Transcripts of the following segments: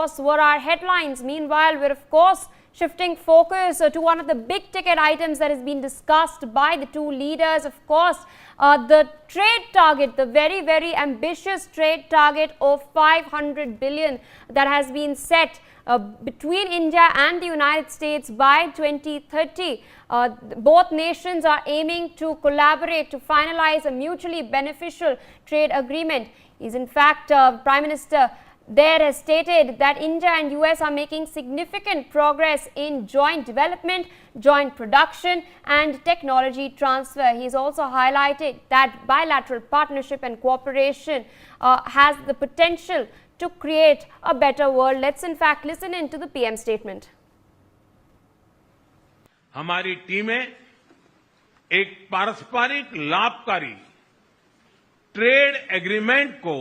were our headlines. Meanwhile, we're of course shifting focus to one of the big ticket items that has been discussed by the two leaders. Of course, the trade target, the very ambitious trade target of 500 billion that has been set between India and the United States by 2030. Both nations are aiming to collaborate to finalize a mutually beneficial trade agreement. Is in fact, Prime Minister there has stated that India and US are making significant progress in joint development, joint production and technology transfer. He has also highlighted that bilateral partnership and cooperation has the potential to create a better world. Let's in fact listen in to the PM statement. हमारी टीमें एक पारस्परिक लाभकारी trade agreement को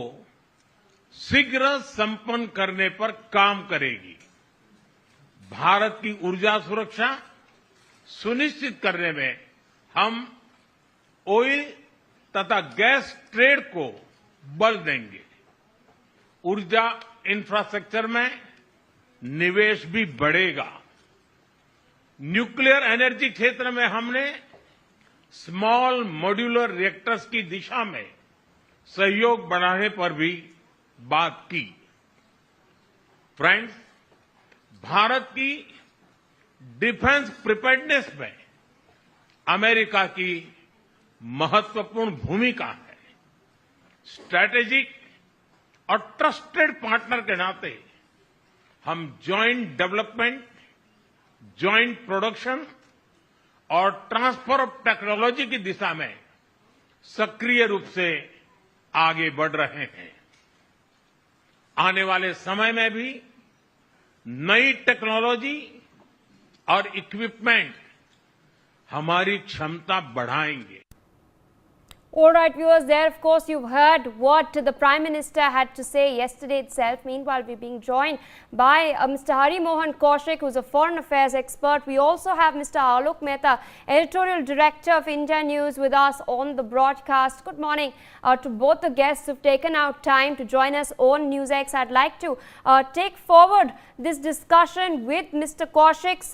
शीघ्र संपन्न करने पर काम करेगी। भारत की ऊर्जा सुरक्षा सुनिश्चित करने में हम ऑयल तथा गैस ट्रेड को बल देंगे। ऊर्जा इंफ्रास्ट्रक्चर में निवेश भी बढ़ेगा। न्यूक्लियर एनर्जी क्षेत्र में हमने स्मॉल मॉड्यूलर रिएक्टर्स की दिशा में सहयोग बढ़ाने पर भी बात की। फ्रेंड्स, भारत की डिफेंस प्रिपेयर्डनेस में अमेरिका की महत्वपूर्ण भूमिका है। स्ट्रैटेजिक और ट्रस्टेड पार्टनर के नाते हम जॉइंट डेवलपमेंट, जॉइंट प्रोडक्शन और ट्रांसफर ऑफ टेक्नोलॉजी की दिशा में सक्रिय रूप से आगे बढ़ रहे हैं। आने वाले समय में भी नई टेक्नोलॉजी और इक्विपमेंट हमारी क्षमता बढ़ाएंगे। All right, viewers, there of course you've heard what the Prime Minister had to say yesterday itself. Meanwhile, we're being joined by Mr. Hari Mohan Kaushik, who's a foreign affairs expert. We also have Mr. Alok Mehta, editorial director of India-U.S, with us on the broadcast. Good morning to both the guests who've taken out time to join us on NewsX. I'd like to take forward this discussion with Mr. Kaushik.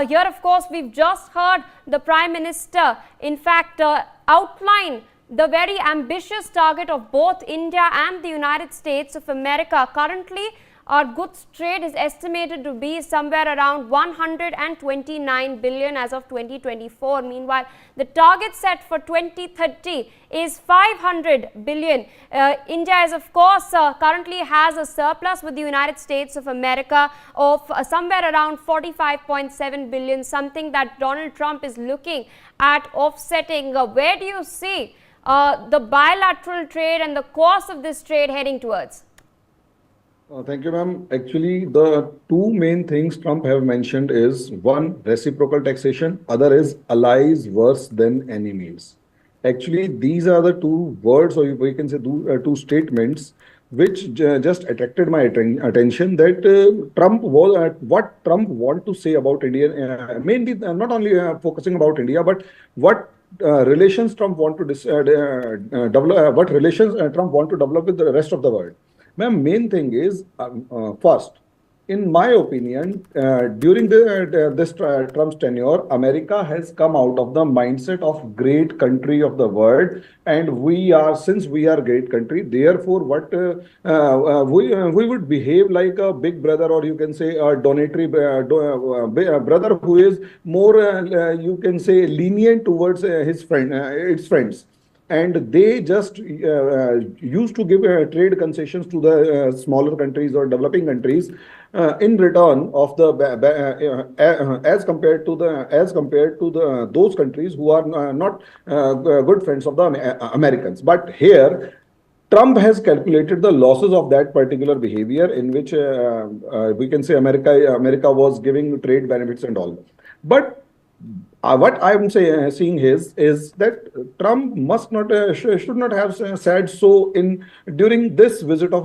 Here, of course, we've just heard the Prime Minister, in fact, outline the very ambitious target of both India and the United States of America. Currently, our goods trade is estimated to be somewhere around 129 billion as of 2024. Meanwhile, the target set for 2030 is 500 billion. India is of course currently has a surplus with the United States of America of somewhere around 45.7 billion, something that Donald Trump is looking at offsetting. Where do you see the bilateral trade and the course of this trade heading towards? Thank you, ma'am. Actually, the two main things Trump have mentioned is one, reciprocal taxation, other is allies worse than enemies. Actually, these are the two words, or we can say two statements, which just attracted my attention. That what Trump want to say about India, mainly not only focusing about India, but what relations Trump want to develop, what relations Trump want to develop with the rest of the world. Ma'am, main thing is, first, in my opinion, during this Trump's tenure, America has come out of the mindset of great country of the world, and since we are great country, therefore, what we would behave like a big brother, or you can say a donatory brother who is more, you can say, lenient towards its friends. And they just used to give trade concessions to the smaller countries or developing countries in return of the as compared to those countries who are not good friends of the Americans. But here, Trump has calculated the losses of that particular behavior, in which we can say America was giving trade benefits and all. But what I am seeing is that Trump should not have said so during this visit of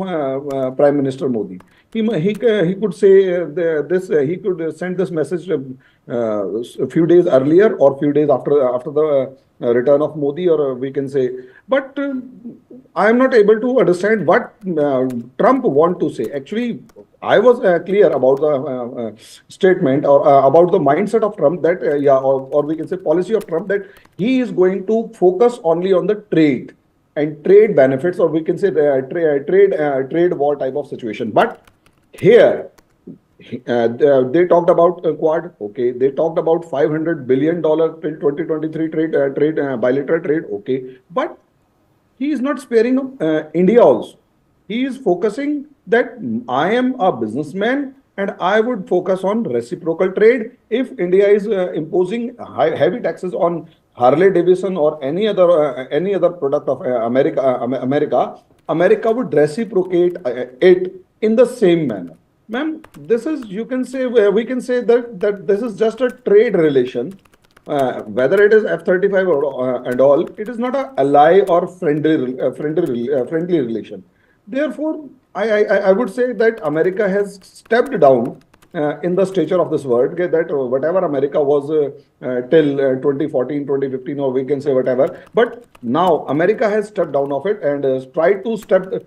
Prime Minister Modi. He could say this. He could send this message a few days earlier or few days after the return of Modi, or we can say. But I am not able to understand what Trump want to say. Actually, I was clear about the statement or about the mindset of Trump that, or we can say policy of Trump that he is going to focus only on the trade and trade benefits, or we can say trade war type of situation. But here, they talked about Quad. Okay, they talked about $500 billion till 2023 trade bilateral trade. Okay, but he is not sparing India also. He is focusing that I am a businessman and I would focus on reciprocal trade. If India is imposing heavy taxes on Harley Davidson or any other product of America would reciprocate it in the same manner. Ma'am, this is, you can say, we can say that this is just a trade relation, whether it is F-35 and all, it is not a ally or friendly relation. Therefore, I would say that America has stepped down in the stature of this world. Okay, that whatever America was till 2014, 2015, or we can say whatever, but now America has stepped down of it and tried to step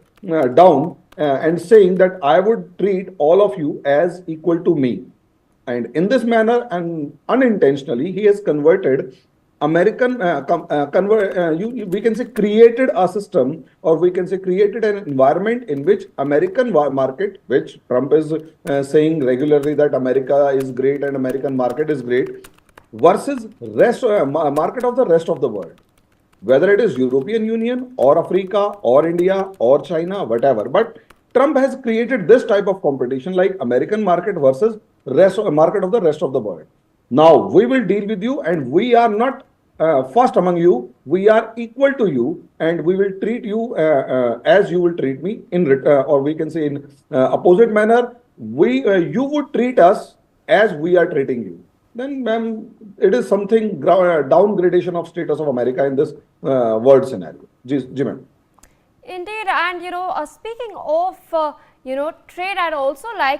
down and saying that I would treat all of you as equal to me. And in this manner and unintentionally, he has converted American, we can say created a system, or we can say created an environment in which American market, which Trump is saying regularly that America is great and American market is great, versus rest market of the rest of the world, whether it is European Union or Africa or India or China, whatever. But Trump has created this type of competition like American market versus rest market of the rest of the world. Now we will deal with you, and we are not first among you. We are equal to you, and we will treat you as you will treat me in, or we can say in opposite manner. You would treat us as we are treating you. Then, ma'am, it is something downgradation of status of America in this world scenario. Ji ma'am. Indeed, and speaking of trade, I'd also like